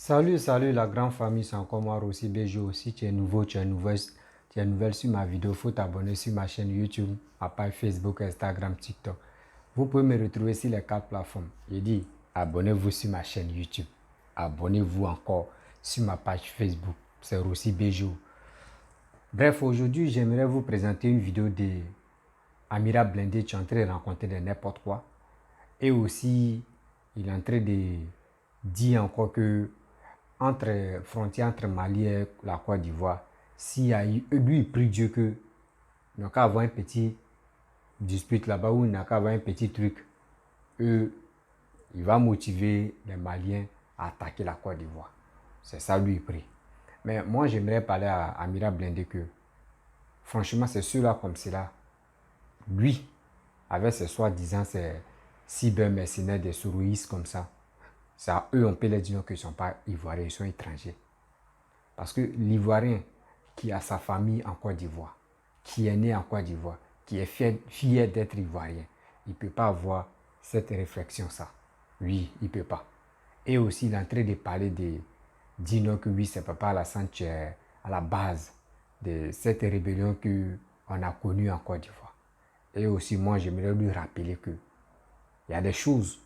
Salut la grande famille, c'est encore moi Rossi BG aussi. Tu es nouveau, tu es nouvelle sur ma vidéo. Faut t'abonner sur ma chaîne YouTube, ma page Facebook, Instagram, TikTok. Vous pouvez me retrouver sur les 4 plateformes. Je dis, abonnez-vous sur ma chaîne YouTube. Abonnez-vous encore sur ma page Facebook. C'est Rossi BG. Bref, aujourd'hui, j'aimerais vous présenter une vidéo de Amira Blindé qui est en train de raconter de n'importe quoi. Et aussi, il est en train de dire encore que entre frontière entre Mali et la Côte d'Ivoire, s'il y a eu, lui il prie Dieu que il n'a qu'à avoir un petit dispute là-bas ou il n'a qu'à avoir un petit truc, il va motiver les Maliens à attaquer la Côte d'Ivoire. C'est ça lui il prie. Mais moi j'aimerais parler à Amira Blindé que franchement c'est ceux-là comme cela, lui avec ses soi-disant ces cyber-mercenaires des sourouistes comme ça, eux, on peut les dire qu'ils ne sont pas ivoiriens, ils sont étrangers. Parce que l'Ivoirien qui a sa famille en Côte d'Ivoire, qui est né en Côte d'Ivoire, qui est fier d'être ivoirien, il ne peut pas avoir cette réflexion-ça. Oui, il ne peut pas. Et aussi, il est en train de parler de dire que oui, c'est Papa Alassane qui est à la base de cette rébellion qu'on a connue en Côte d'Ivoire. Et aussi, moi, j'aimerais lui rappeler qu'il y a des choses.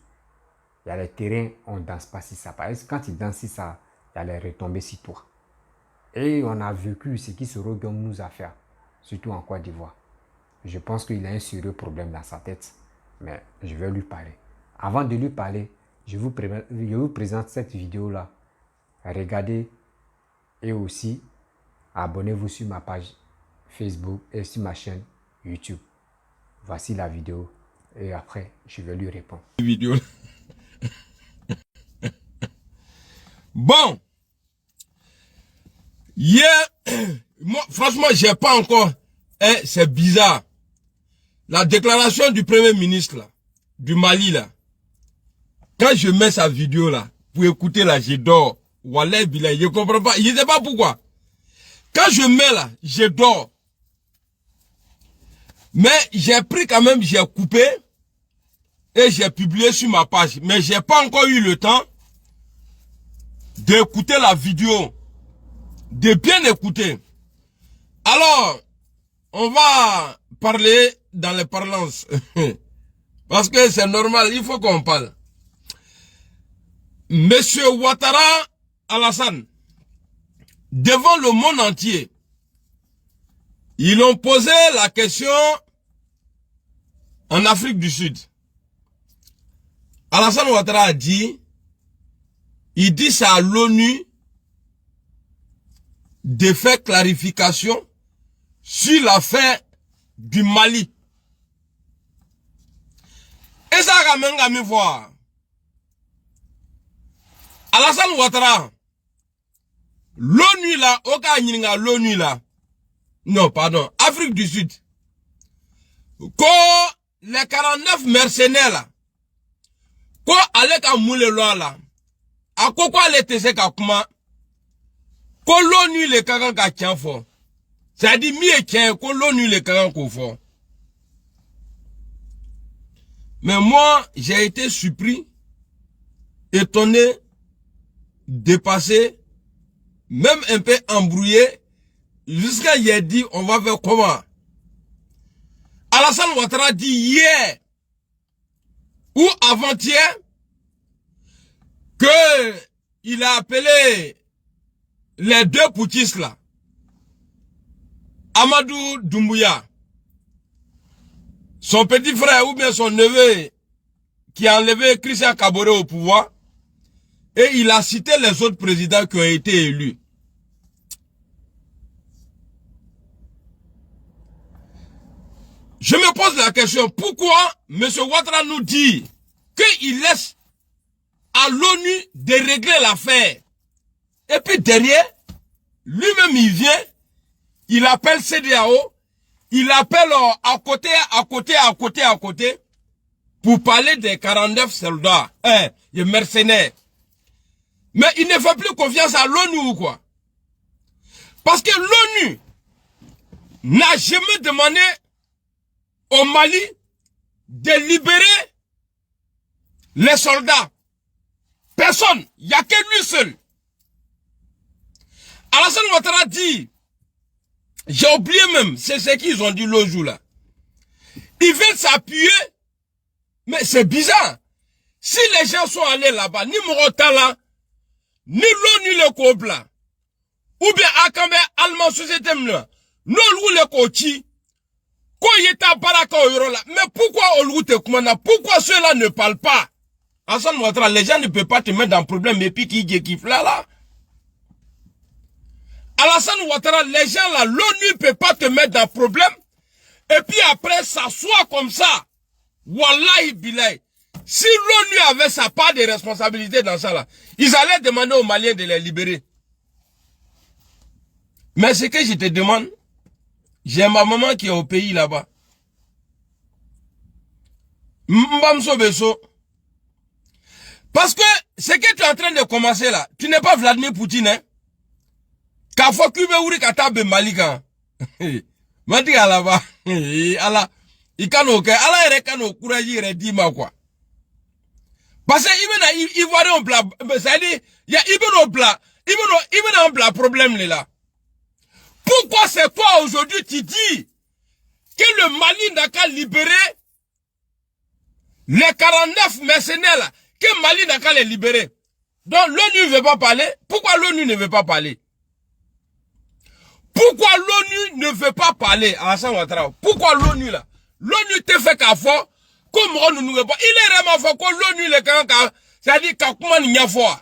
Il y a les terrains, on ne danse pas si ça. Parce que quand il danse si ça, il y a les retombées sur toi. Et on a vécu ce qui se regarde nous à faire, surtout en Côte d'Ivoire. Je pense qu'il a un sérieux problème dans sa tête, mais je vais lui parler. Avant de lui parler, je vous présente cette vidéo-là. Regardez et aussi abonnez-vous sur ma page Facebook et sur ma chaîne YouTube. Voici la vidéo et après, je vais lui répondre. Vidéo. Bon, hier, moi, franchement, j'ai pas encore, c'est bizarre. La déclaration du premier ministre, là, du Mali, là, quand je mets sa vidéo, là, pour écouter, là, je dors. Wallah, billah, je comprends pas, je sais pas pourquoi. Quand je mets, là, je dors. Mais j'ai pris quand même, j'ai coupé, et j'ai publié sur ma page. Mais j'ai pas encore eu le temps d'écouter la vidéo, de bien écouter. Alors, on va parler dans les parlances. Parce que c'est normal, il faut qu'on parle. Monsieur Ouattara Alassane, devant le monde entier, ils ont posé la question en Afrique du Sud. Alassane Ouattara a dit, il dit ça à l'ONU de faire clarification sur l'affaire du Mali. Et ça a même gagné voir. Alassane Ouattara, l'ONU là, l'ONU là, non pardon, Afrique du Sud, quand les 49 mercenaires là, quand avec un moule loi là, à quoi les tese kakuma, quand l'ONU les kagan ka tient fort, c'est-à-dire mieux tient quand l'ONU les kagan ko fort. Mais moi, j'ai été surpris, étonné, dépassé, même un peu embrouillé, jusqu'à il a dit, on va faire comment? Alassane Ouattara dit hier, ou avant-hier, que il a appelé les deux putschistes là, Amadou Doumbouya, son petit frère ou bien son neveu qui a enlevé Christian Kaboré au pouvoir, et il a cité les autres présidents qui ont été élus. Je me pose la question, pourquoi M. Ouattara nous dit qu'il laisse à l'ONU de régler l'affaire? Et puis derrière, lui-même il vient, il appelle CEDEAO, il appelle à côté, pour parler des 49 soldats, des mercenaires. Mais il ne fait plus confiance à l'ONU ou quoi? Parce que l'ONU n'a jamais demandé au Mali de libérer les soldats. Personne, il n'y a que lui seul Alassane Ouattara dit, j'ai oublié même, c'est ce qu'ils ont dit l'autre jour là. Ils veulent s'appuyer, mais c'est bizarre. Si les gens sont allés là-bas, ni Morotala, ni l'ONU le Kobla, ou bien Akame, Allemand, société, non, le Kochi, Koyeta Baraka Oyorola, mais pourquoi Olute Koumana, pourquoi ceux-là ne parlent pas? Alassane Ouattara, les gens ne peuvent pas te mettre dans le problème, et puis qui kiffe là. Alassane Ouattara, les gens là, l'ONU ne peut pas te mettre dans le problème, et puis après, s'asseoir comme ça. Wallahi Bilay. Si l'ONU avait sa part de responsabilité dans ça là, ils allaient demander aux Maliens de les libérer. Mais ce que je te demande, j'ai ma maman qui est au pays là-bas. Mbamso Beso. Parce que ce que tu es en train de commencer là, tu n'es pas Vladimir Poutine, hein. Kafo kube uri katabe malika. Mati là-bas. Allah. Ikano ke ala ere kano kuraji ere dima quoi. Parce que il Ivoirien bla, ça dit il y a Ibeno bla, Ibeno bla problème là. Pourquoi c'est toi aujourd'hui tu dis que le Mali n'a qu'à libérer les 49 mercenaires là, que Mali n'a qu'à les libérer. Donc l'ONU ne veut pas parler. Pourquoi l'ONU ne veut pas parler? Pourquoi l'ONU ne veut pas parler à Alassane Ouattara? Pourquoi l'ONU là? L'ONU te fait qu'à fort, comme on ne nous veut pas. Il est vraiment fort que l'ONU les quand, c'est-à-dire qu'à n'y a fort.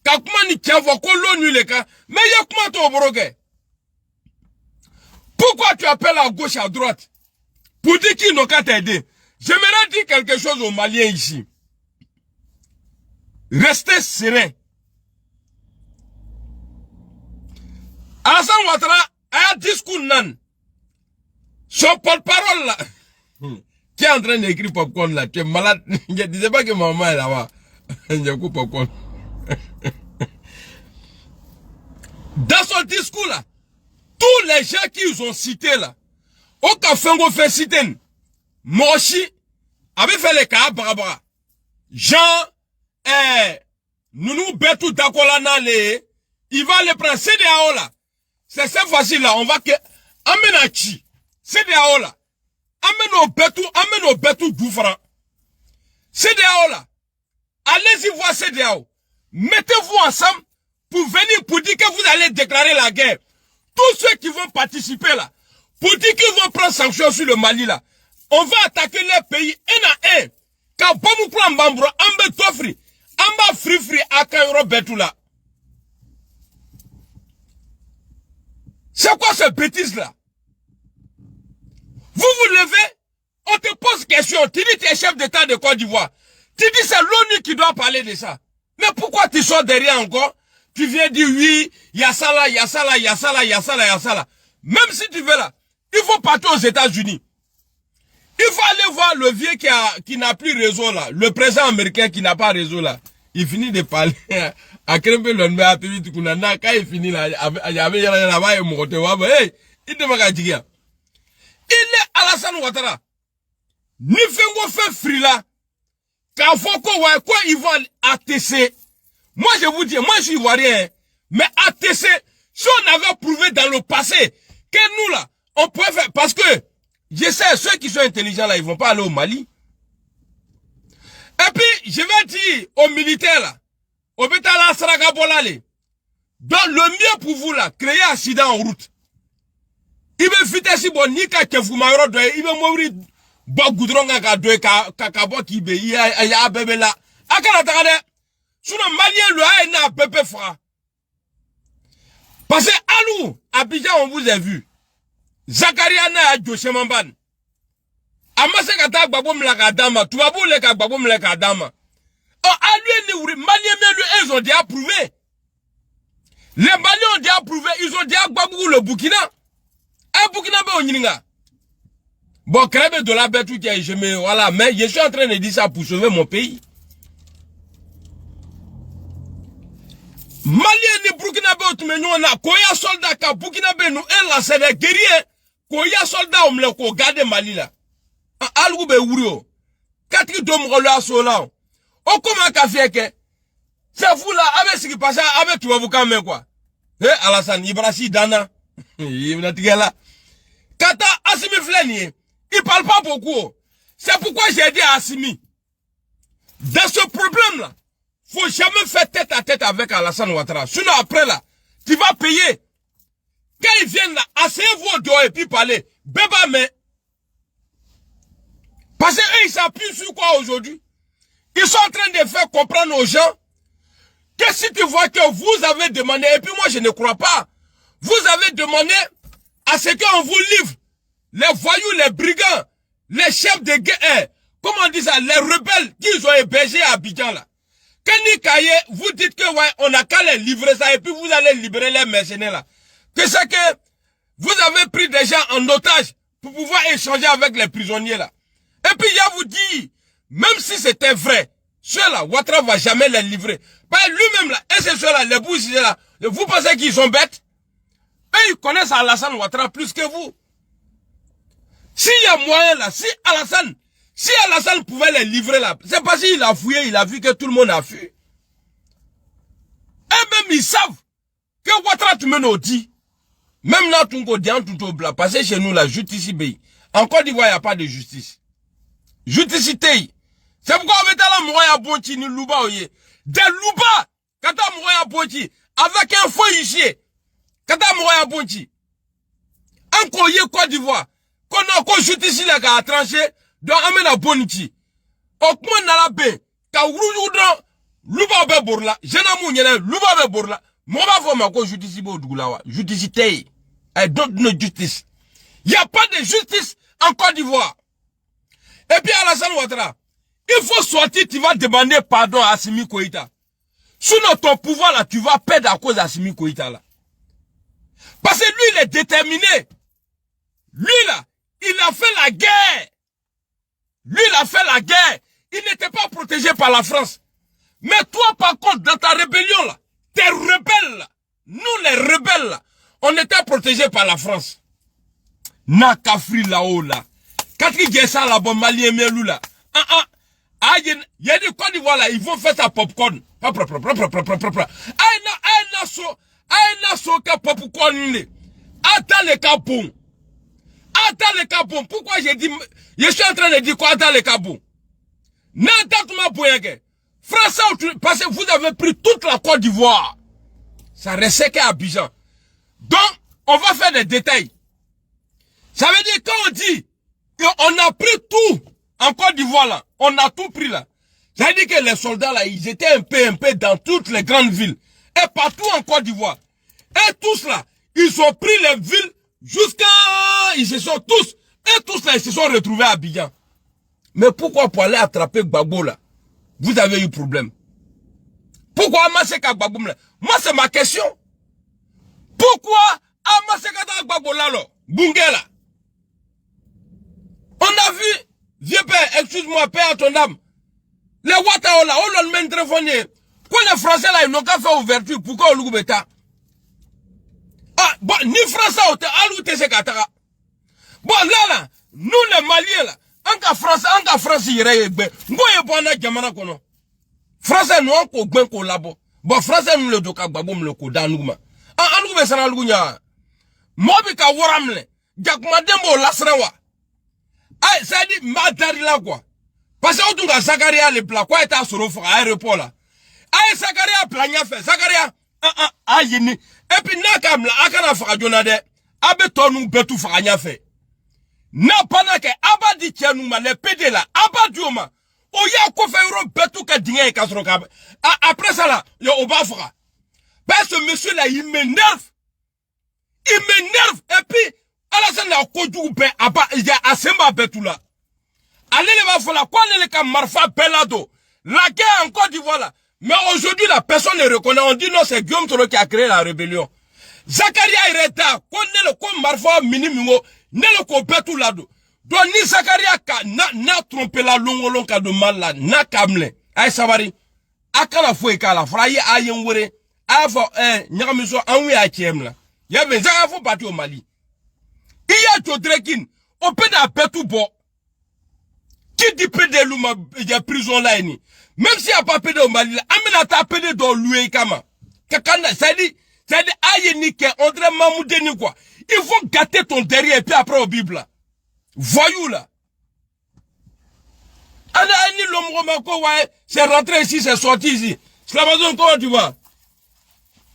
Qu'à n'y a fort que l'ONU les quand. Mais il y a comment ton broguet? Pourquoi tu appelles à gauche, à droite? Pour dire qu'ils n'ont qu'à t'aider. J'aimerais dire quelque chose aux Maliens ici. Restez serein. Alassane Ouattara a un discours nan. Son porte-parole là. Tu es en train d'écrire popcorn là. Tu es malade. Je ne disais pas que maman est là-bas. J'ai coupé popcorn. Dans son discours là, tous les gens qu'ils ont cités là, au Kafengo fait citer, Moshi, avait fait les cas Barabara. Jean, Nounou Betou Dakolana, il va les prendre. CDAO là. C'est cette fois-ci là, on va que, Amenachi. CDAO là. Amène au Betou Doufran. CDAO là. Allez-y voir CDAO. Mettez-vous ensemble pour venir pour dire que vous allez déclarer la guerre. Tous ceux qui vont participer là, pour dire qu'ils vont prendre sanction sur le Mali là, on va attaquer les pays un à un. Quand Bomou prend Bambro, Ambe Tofri, Amba Frifri, Akayoro Betou là. C'est quoi ce bêtise là? Vous vous levez, on te pose question, tu dis tu es chef d'État de Côte d'Ivoire. Tu dis c'est l'ONU qui doit parler de ça. Mais pourquoi tu sors derrière encore? Tu viens dire oui, il y a ça là, il y a ça là, il y a ça là, il y a ça là, il y a ça là. Même si tu veux là, il faut partir aux États-Unis. Il faut aller voir le vieux qui n'a plus réseau là, le président américain qui n'a pas réseau là. Il finit de parler à Krempe l'onme à Pivi Tukunana, quand il finit là, il y avait là-bas et mon hey, il demande à dire. Il est Alassane Ouattara. Ni fengo fait frila. Quand faut quoi ils vont ATC. Moi je vous dis, moi je suis ivoirien. Mais ATC, si on avait prouvé dans le passé que nous là, on pouvait faire. Parce que, je sais, ceux qui sont intelligents là, ils vont pas aller au Mali. Et puis, je vais dire aux militaires là, au Betala Saragabolale, donc le mieux pour vous là, créer un accident en route. Il veut faire si bon ni ka vous m'auro doye, il veut mourir bon goudron ka doye ka bo ki be ya bébé là. Akala takade. Sur le Malien le a na bébé fra. Parce que Alou, Abidjan on vous a vu. Zakaria na a José Mamban. Amase kata gbagbo mlaka dama, tubabu le ka gbagbo mlaka dama. Oh alou ni wuri Malien mais lui ils ont déjà prouvé. Les Maliens ont déjà prouvé, ils ont déjà gbagbo le Burkina. Burkina Faso, bon, crève de la bête, je me, voilà, mais je suis en train de dire ça pour sauver mon pays. Malien ni Burkina Faso, tu me n'as koya soldat ka Burkina Faso, nous, et là, c'est des guerriers, koya soldat, on me l'a gardé Mali là. Alou be ourio. Katri dom rola sola. O comment qu'a fait que? C'est vous là, avec ce qui passe, avec tu vas vous quand même quoi. Alassane, Ibrahim Dana. Kata Assimi Fleni, il parle pas beaucoup. C'est pourquoi j'ai dit à Assimi, dans ce problème-là, faut jamais faire tête à tête avec Alassane Ouattara. Sinon après là, tu vas payer. Quand ils viennent là, asseyez-vous au dehors et puis parlez. Béba, mais. Parce qu'eux, ils s'appuient sur quoi aujourd'hui? Ils sont en train de faire comprendre aux gens que si tu vois que vous avez demandé, et puis moi je ne crois pas, vous avez demandé à ce qu'on vous livre les voyous, les brigands, les chefs de guerre, comment on dit ça, les rebelles qu'ils ont hébergés à Abidjan là. Quand Nikaye, vous dites que ouais, on a qu'à les livrer ça et puis vous allez libérer les mercenaires là. Que c'est que vous avez pris des gens en otage pour pouvoir échanger avec les prisonniers là. Et puis je vous dis, même si c'était vrai, ceux-là, Ouattara va jamais les livrer. Bah, lui-même là, et c'est ceux-là, les bouches là, vous pensez qu'ils sont bêtes? Eux, ils connaissent Alassane Ouattara plus que vous. S'il y a moyen là, si Alassane pouvait les livrer là, c'est parce qu'il a fouillé, il a vu que tout le monde a fui. Eux-mêmes, ils savent que Ouattara tu me l'as dit. Même là, tout le blanc, parce que chez nous, la justice pays. En Côte d'Ivoire, il n'y a pas de justice. Justice pays. C'est pourquoi on met là, Mouaya Bonti, ni Louba, oye. Des Louba, quand on Mouaya Bonti, avec un faux ici, quand on Mouaya Bonti. Encore, y Côte d'Ivoire. Qu'on a encore justice là, qui a tranché, donc amène à Boniti. Au point dans la baie, quand vous Louba be borla, Jenamou Nyene, Louba be borla, Moma Foma, ko justice bo Douglawa, justice tay. I don't know justice. Il n'y a pas de justice en Côte d'Ivoire. Et puis Alassane Ouattara, il faut sortir, tu vas demander pardon à Assimi Koïta. Sinon ton pouvoir là, tu vas perdre à cause d'Assimi Koïta là. Parce que lui, il est déterminé. Lui là, il a fait la guerre. Lui, il a fait la guerre. Il n'était pas protégé par la France. Mais toi, par contre, dans ta rébellion là, tes rebelles là, nous les rebelles là, on était protégés par la France. Nakafri là-haut là. Quand il y a ça là, bon, Mali et Melou là. Il y a des Côte d'Ivoire là, ils vont faire ça popcorn. Attends les capons. Attends les capons. Pourquoi j'ai dit, je suis en train de dire quoi, attends les capons. N'entends-moi pour rien que. Français, parce que vous avez pris toute la Côte d'Ivoire. Ça restait qu'à Abidjan. Donc, on va faire des détails. Ça veut dire quand on dit qu'on a pris tout en Côte d'Ivoire là, on a tout pris là. Ça veut dire que les soldats là, ils étaient un peu dans toutes les grandes villes. Et partout en Côte d'Ivoire. Et tous là, ils ont pris les villes jusqu'à... Ils se sont tous... Et tous là, ils se sont retrouvés à Abidjan. Mais pourquoi pour aller attraper Gbagbo là, vous avez eu problème? Pourquoi Amaseka Gbagbo là? Moi c'est ma question. Pourquoi Amaseka Gbagbo là, Bungela? On a vu, vieux père, excuse-moi, père à ton âme. Les Ouattara là, on leur met téléphoné. Quand les Français là, ils n'ont qu'à faire ouverture, pourquoi on l'ouvre? Ah, bon, ni Français, on t'a bon, là, nous les Maliens là, en cas France, il y aurait Français, nous, on peut bien collaborer. Bon, Français, nous le doka, babou, le kodan, nous, ah, nous, mais ça n'a l'ounya. Mobika waramle, Jakmadembo lasrawa. Ah, ça dit, madari là, quoi. Parce que on a Zakaria le plat, quoi, est à Sorofa, à l'aéroport là. Ah, Zakaria, plania fait, Zakaria, yini. Et puis, nakam la, akana farajonade, abetonu betu faranya fait. Na panake, abadi tianouma, les PD là, abadioma. Oya kofeuro betu ka dingue kasroka. Après ça là, yo obafra. Parce que monsieur là, il m'énerve. Il m'énerve. Et puis, Alassane a kodou be aba, il y a asemba betu là. Allez les bafola, quoi les ka marfa pelado. La guerre en Côte d'Ivoire là. Mais aujourd'hui, la personne ne reconnaît. On dit non, c'est Guillaume Toro qui a créé la rébellion. Zakaria Ireta, qu'on ne le comme marfa minimum, ne le coupé tout là-dedans. Donc, ni Zakaria n'a trompé la longue de mal là, n'a kamle. Aïe, Savary. Akala foué kala, fraye ayen wure. Afo, nyamiso, anwi a kiem là. Y'avait Zakaria faut partir au Mali. Il y a Todrekin, on peut d'appeler tout bon. Qui dit pédé l'ouma, il y a prison là, ni. Même s'il n'y a pas pédé au Mali, Amina t'a pédé dans l'oué kama. Kakana, ça dit, C'est-à-dire, Ayenike, André Mamoudeni, quoi. Ils vont gâter ton derrière, et puis après au Bible, là. Voyou, là. Anani Lomromako, ouais, c'est rentré ici, c'est sorti ici. Slamazon, comment tu vas?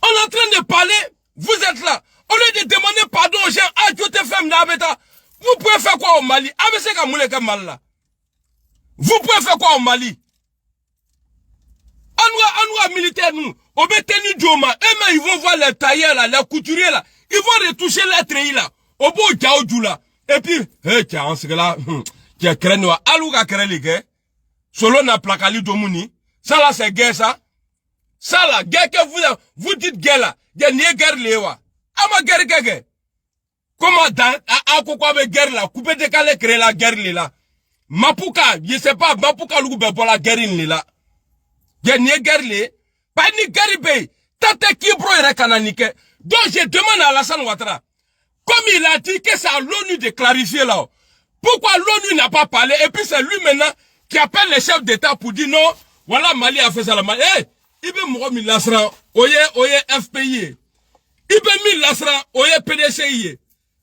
On est en train de parler, vous êtes là. Au lieu de demander pardon aux gens, ah, tu te fais m'nabeta. Vous pouvez faire quoi au Mali? Ah, mais c'est comme mal là. Vous pouvez faire quoi au Mali? Anoua militaire, nous, au Béteni Djoma, eux-mêmes, ils vont voir les tailleurs là, les couturiers là. Ils vont retoucher les treillis là. Au beau Djaoudjou là. Et puis, hé, tiens, on se là, tu es crénois. Alouga crée les gars. Solo na plakali domuni. Ça là, c'est guerre ça. Ça là, guerre que vous dites guerre là. Guerre n'y est guerre léwa. Ama guerre guerre. Comment dans, à quoi avec guerre là? Coupé décalé créer la guerre là. Mapuka, je sais pas, Mapuka l'oube pour la guerre là. Guerre n'y est guerre lé. Pas ni guerre bay. Tante qui bro et kananike. Donc je demande à Alassane Ouattara. Comme il a dit que c'est à l'ONU de clarifier là. Pourquoi l'ONU n'a pas parlé? Et puis c'est lui maintenant qui appelle les chefs d'État pour dire non, voilà Mali a fait ça la Mali. Eh, il veut mourir mille lasran, oye FPI. Il veut mille lasran, oye PDCI.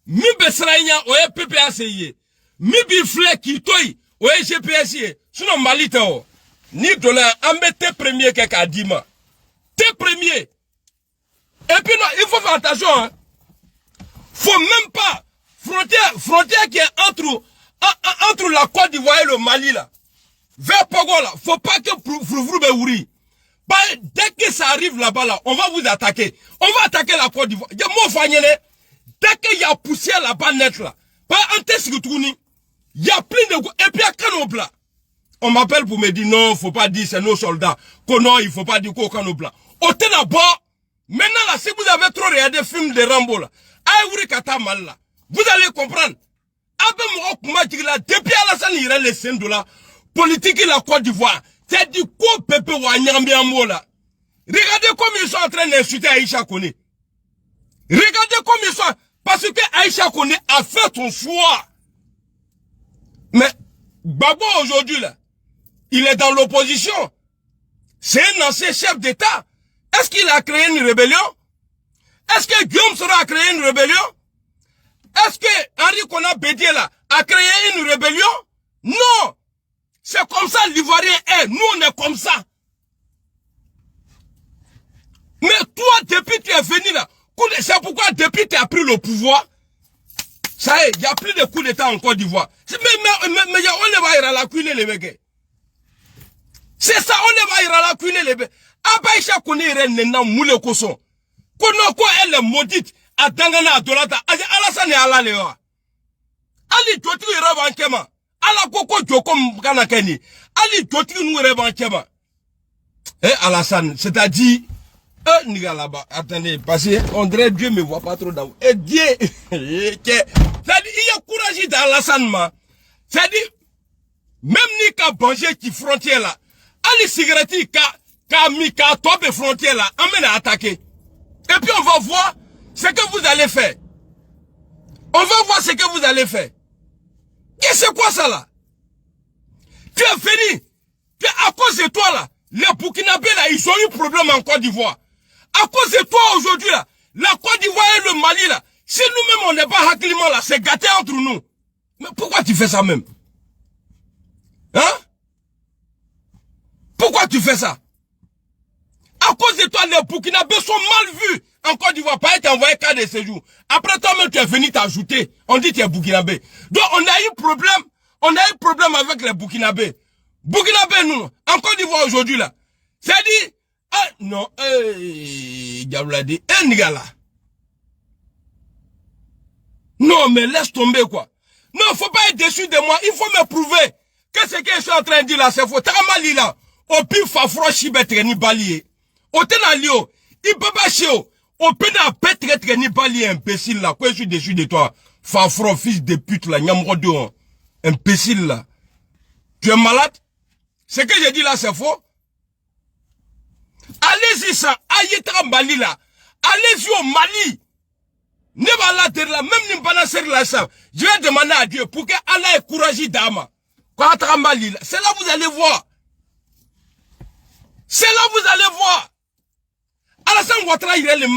Mi besranya, oye PPACI. Mi bifle qui toi, oye GPSI. Sinon Mali tao. Ni dollar, ambe tes premiers keka dima. Tes premiers. Et puis non, il faut faire attention, hein. Faut même pas, frontière qui est entre la Côte d'Ivoire et le Mali là. Vers Pogo là, faut pas que Froufrou Beouri. Dès que ça arrive là-bas là, on va vous attaquer. On va attaquer la Côte d'Ivoire. Dès qu'il y a poussière là-bas net là, il y a plein de... Et puis à Canobla, on m'appelle pour me dire non, faut pas dire c'est nos soldats. Que non, il faut pas dire qu'au Canobla. Au là-bas, maintenant là, si vous avez trop regardé le film de Rambo là, vous allez comprendre. Depuis Alassane il les scènes là, politique la Côte d'Ivoire, c'est du coup Pepe Wanyambiamo là. Regardez comme ils sont en train d'insulter Aïcha Kone. Regardez comme ils sont, parce que Aïcha Kone a fait son choix. Mais Babo aujourd'hui là, il est dans l'opposition. C'est un ancien chef d'État. Est-ce qu'il a créé une rébellion? Est-ce que Guillaume Soro a créé une rébellion? Est-ce que Henri Konan Bédié là a créé une rébellion? Non! C'est comme ça l'Ivoirien est. Nous on est comme ça. Mais toi, depuis que tu es venu là, c'est pourquoi depuis que tu as pris le pouvoir, ça y est, il n'y a plus de coup d'État en Côte d'Ivoire. Mais on ne va y aller à la cuiller les mecs. C'est ça, on ne va y aller à la cuiller les mecs. Abaïcha connaît Rennes moule koson. Kono ko elle est maudite. A dangana a dolata. Alassane ala lewa. Ali joti iraban kema. Ala koko joko mkana keni. Ali joti nous iraban kema. Alassane, c'est-à-dire, niga là-bas. Attendez, parce qu'on dirait Dieu me voit pas trop dans vous. Et Dieu, c'est-à-dire, il y a courage d'Alassane, ma. C'est-à-dire, même ni ka banger qui frontière là. Ali cigarette ka top et frontière là. Amène à attaquer. Et puis on va voir ce que vous allez faire. On va voir ce que vous allez faire. Qu'est-ce que c'est quoi ça là? Tu es fini. À cause de toi là, les Burkinabés là, ils ont eu problème en Côte d'Ivoire. À cause de toi aujourd'hui là, la Côte d'Ivoire et le Mali là, si nous-mêmes on n'est pas hakilement là, c'est gâté entre nous. Mais pourquoi tu fais ça même? Hein? Pourquoi tu fais ça? À cause de toi, les Burkinabés sont mal vus en Côte d'Ivoire. Pas être envoyé cas de séjour. Après toi-même, tu es venu t'ajouter. On dit que tu es Burkinabé. Donc, on a eu problème. On a eu problème avec les Burkinabés. Burkinabés, nous, en Côte d'Ivoire aujourd'hui, là. C'est-à-dire, non, diable a dit, Nigala. Non, mais laisse tomber, quoi. Non, faut pas être déçu de moi. Il faut me prouver que ce que je suis en train de dire là, c'est faux. Taramali là. Au pire, fafro chibetre ni balié. Au tenalio, il peut pas chier. Au pena petre ni balié, imbécile là. Quoi, je suis déçu de toi. Fafro, fils de pute là, nyamrodo. Imbécile là. Tu es malade? Ce que j'ai dit là, c'est faux. Allez-y ça, Ayeta Mali là. Allez-y au Mali. Ne va la terre là, même Nimbana ser là ça. Je vais demander à Dieu pour que Allah ait courage d'âme. Quand Mali là, c'est là vous allez voir. C'est là vous allez voir. Alassane Ouattara, il est le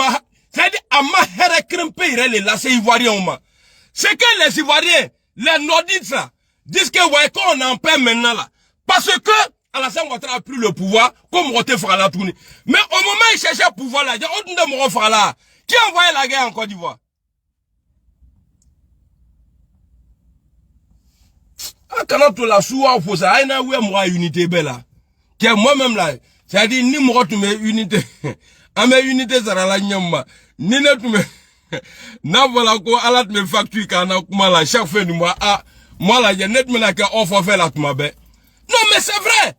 C'est-à-dire, Ama Here Krempe, les lacets ivoiriens. C'est que les Ivoiriens, les Nordiques, là, disent que, ouais, qu'on en paie maintenant, là. Parce que, Alassane Ouattara a pris le pouvoir, comme Roté Frala tourné. Mais au moment où il cherchait le pouvoir, là, il y a autre de Frala. Qui a envoyé la guerre en Côte d'Ivoire? Ah, quand on la soua, faut ça, il y a moi unité belle, qui est moi-même là. C'est-à-dire, ni moi, tu mets unité. À mes unités, ça la nyama. Ni ne tu mets. Na voilà quoi, alat me facture quand on a la chaque fin du mois. Ah, moi là, j'ai net maintenant qu'on fait la tumabe. Non, mais c'est vrai.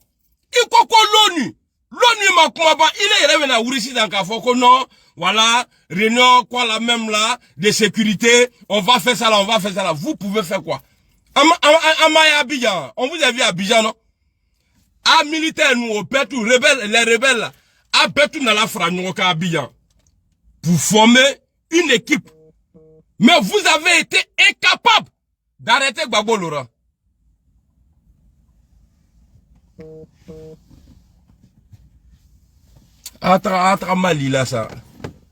Il faut que l'ONU. L'ONU m'a comment il est revenu à Ourissi dans Kafoko, non. Voilà, réunion, quoi, la même là, de sécurité. On va faire ça là, on va faire ça là. Vous pouvez faire quoi? À Abidjan. On vous a vu à Abidjan, non? À militaire, nous, au Pétou, rebelles, les rebelles là. À Pétou, dans la France, à Abidjan. Pour former une équipe. Mais vous avez été incapable d'arrêter Gbagbo Laurent. Atra Mali là ça.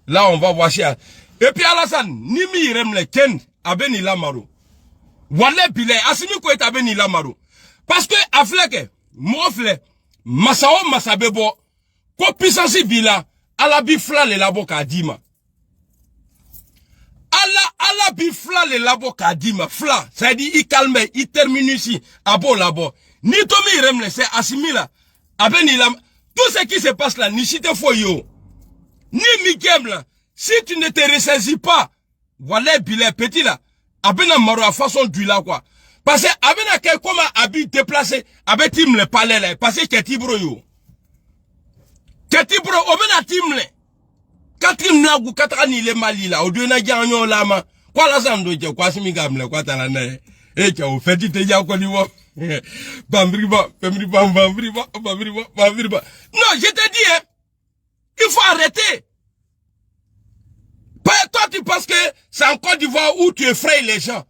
Là on va voir ça. Et puis Alassane, Nimi Irem le Ken Abeni Lamaro. Wale Bile, Asimi ko est Abeni Lamaro. Parce que Afleke, Mofle, Masao Masabebo, ko puissance bila, Alabi Fla le labo kadima. Ala bifla le labo kadima fla ça dit il calme il termine ici abo labo ni tomi remle c'est assimila abeni la tout ce qui se passe là ni chite foyo ni mikem là si tu ne te ressaisis pas voilà bilé petit là abena maro à façon du là quoi parce que abena quel comment abi déplacé abeti me le palais là parce que ketibro yo ketibro obena timle Katrim Nagou Katrani le Mali là, au Dieu Gagnon Lama, quoi la Zando, quoi Simigam, quoi Talane, et qui a fait it déjà quoi niveau. Bambriba. Non, je te dis, hein, il faut arrêter. Pas toi, tu penses que c'est en Côte d'Ivoire où tu effraies les gens.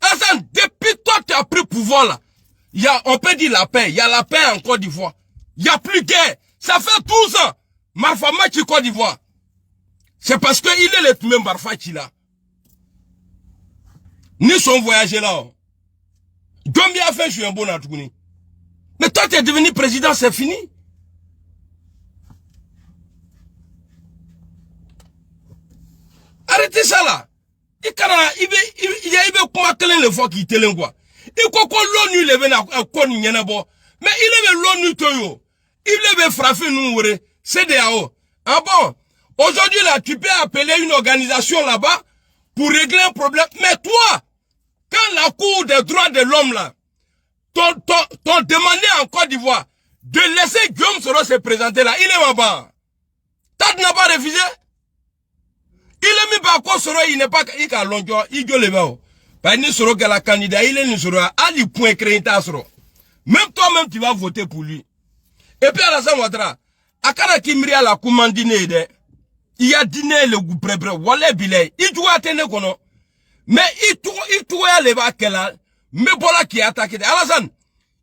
Hassan, depuis toi, tu as pris pouvoir là. On peut dire la paix, il y a la paix en Côte d'Ivoire. Il n'y a plus guerre. Ça fait 12 ans. Ma femme qui Côte d'Ivoire. C'est parce qu'il est le même Barfachi là. Ni son voyagé là. Gombi a fait, je suis un bon Atouni. Mais toi, tu es devenu président, c'est fini. Arrêtez ça là. Il y a comment le fois qui te l'envoie. Il faut que l'ONU le vienne à Koni Yenabo. Mais il est l'ONU Toyo. Il est frappé nous, CDAO. Ah bon? Aujourd'hui, là, tu peux appeler une organisation là-bas pour régler un problème. Mais toi, quand la Cour des droits de l'homme, là, t'ont demandé en Côte d'Ivoire de laisser Guillaume Soro se présenter là, il est là-bas. T'as n'a pas refusé? Il est mis par quoi Soro, il n'est pas, il a longtemps, il gueule le bao. Parce que Soro, que la candidat, il est Soro, à lui point créé ta Soro. Même toi-même, tu vas voter pour lui. Et puis, Alassane Ouattara, à Kara Kimri à la commandine, il y a dîné le goût près, voilà, billet. Il doit atteindre qu'on mais il doit aller voir quel âge. Mais voilà qui a attaqué. Alassane,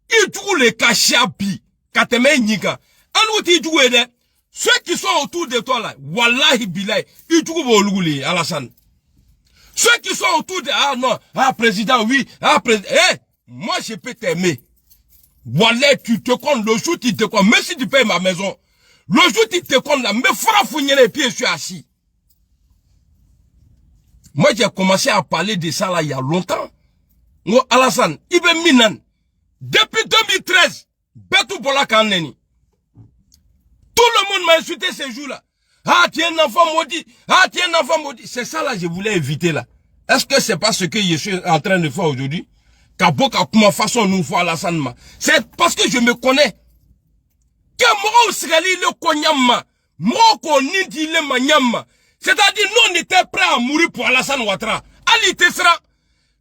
il doit les cacher à bi. Kateme Nika. Alors, il doit aider. Ceux qui sont autour de toi là, wallahi bilay, il doit voler, Alassane. Ceux qui sont autour de, ah non, ah président, oui, ah président, moi je peux t'aimer. Voilà, tu te comptes, le jour tu te comptes, même si tu payes ma maison. Le jour où tu te comptes là, me fera fouiller les pieds, je suis assis. Moi, j'ai commencé à parler de ça là il y a longtemps. Moi, Alassane, Ibn Minan, depuis 2013, Betou Bola Kaneni. Tout le monde m'a insulté ces jours-là. Ah, tu es un enfant maudit. Ah, tu es un enfant maudit. C'est ça là, je voulais éviter là. Est-ce que c'est pas ce que je suis en train de faire aujourd'hui? Kaboka, comment façon nous faire Alassane ma. C'est parce que je me connais. C'est-à-dire, nous, on était prêts à mourir pour Alassane Ouattara. Ali Tessera,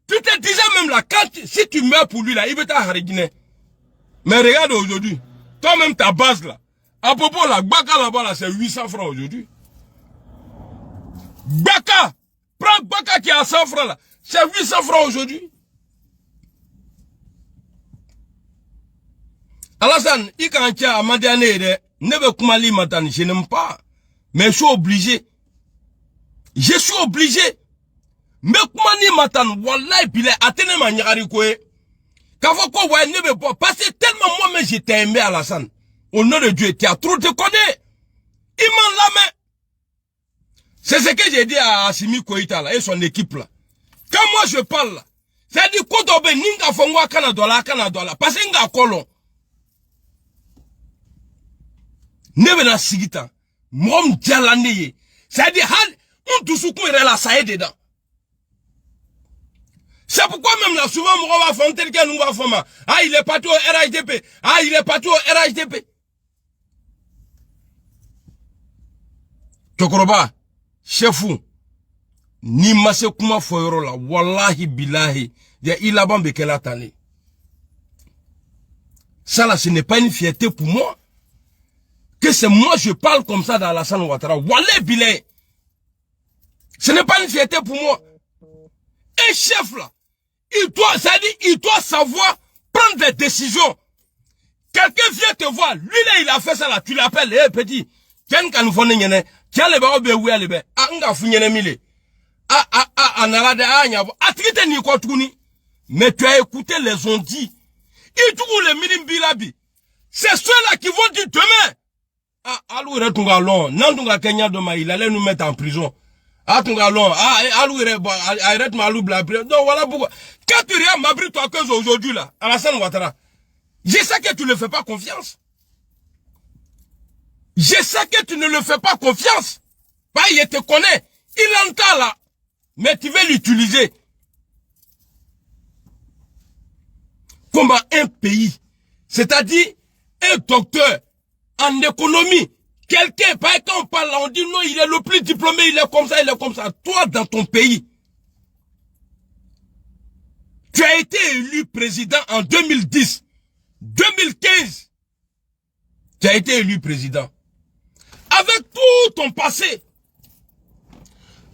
tu te disais même là, si tu meurs pour lui là, il veut t'arrêter. Mais regarde aujourd'hui, toi-même ta base là, à propos là, Baka là-bas là, c'est 800 francs aujourd'hui. Baka, prends Baka qui est à 100 francs là, c'est 800 francs aujourd'hui. Alassane, il quand tu as mandé ne veut kumali matani, je n'aime pas. Mais je suis obligé. Je suis obligé. Mais comment ni matan, wallahi bile, atene ma nyari kwe. Kavoko wa nebe po, parce que tellement moi-même j'étais aimé Alassane. Au nom de Dieu, tu as trop te connais. Il m'en la main. C'est ce que j'ai dit à Assimi Koïta là, et son équipe là. Quand moi je parle là, c'est-à-dire qu'on doit ninga fongwa Canada, parce que nga kolon. Nebe na sigita, mom djalaniye. C'est-à-dire, on doussoukou est là, ça est dedans. C'est pourquoi même là, souvent, on va faire tel qu'on va faire. Ah, il est parti au RHDP. Ah, il est parti au RHDP. Tokoroba, chefou, ni masse kuma foyoro la, wallahi billahi, il a bambé qu'elle a tanné. Ça là, ce n'est pas une fierté pour moi. Que c'est moi, je parle comme ça dans Alassane Ouattara. Wallahi billahi. Ce n'est pas une fierté pour moi. Un chef là, il doit savoir prendre des décisions. Quelqu'un vient te voir, lui là il a fait ça là, tu l'appelles, hé petit, tiens quand nous faisons n'yene, tiens le bas be oui alebe, ah nga funyene mile, analade nyabo, atrite ni quoi tourni, mais tu as écouté les ont dit, ils trouvent les minim bilabi, c'est ceux-là qui vont dire demain, alou retunga long, nantunga Kenya demain, il allait nous mettre en prison. Donc voilà pourquoi. Quand tu regardes Mabri toi que aujourd'hui là, Alassane Ouattara, je sais que tu ne le fais pas confiance. Je sais que tu ne le fais pas confiance. Bah, il te connaît. Il entend là. Mais tu veux l'utiliser. Comme un pays. C'est-à-dire, un docteur en économie. Quelqu'un, par exemple, on parle là, on dit non, il est le plus diplômé, il est comme ça, il est comme ça. Toi, dans ton pays, tu as été élu président en 2010, 2015. Tu as été élu président. Avec tout ton passé,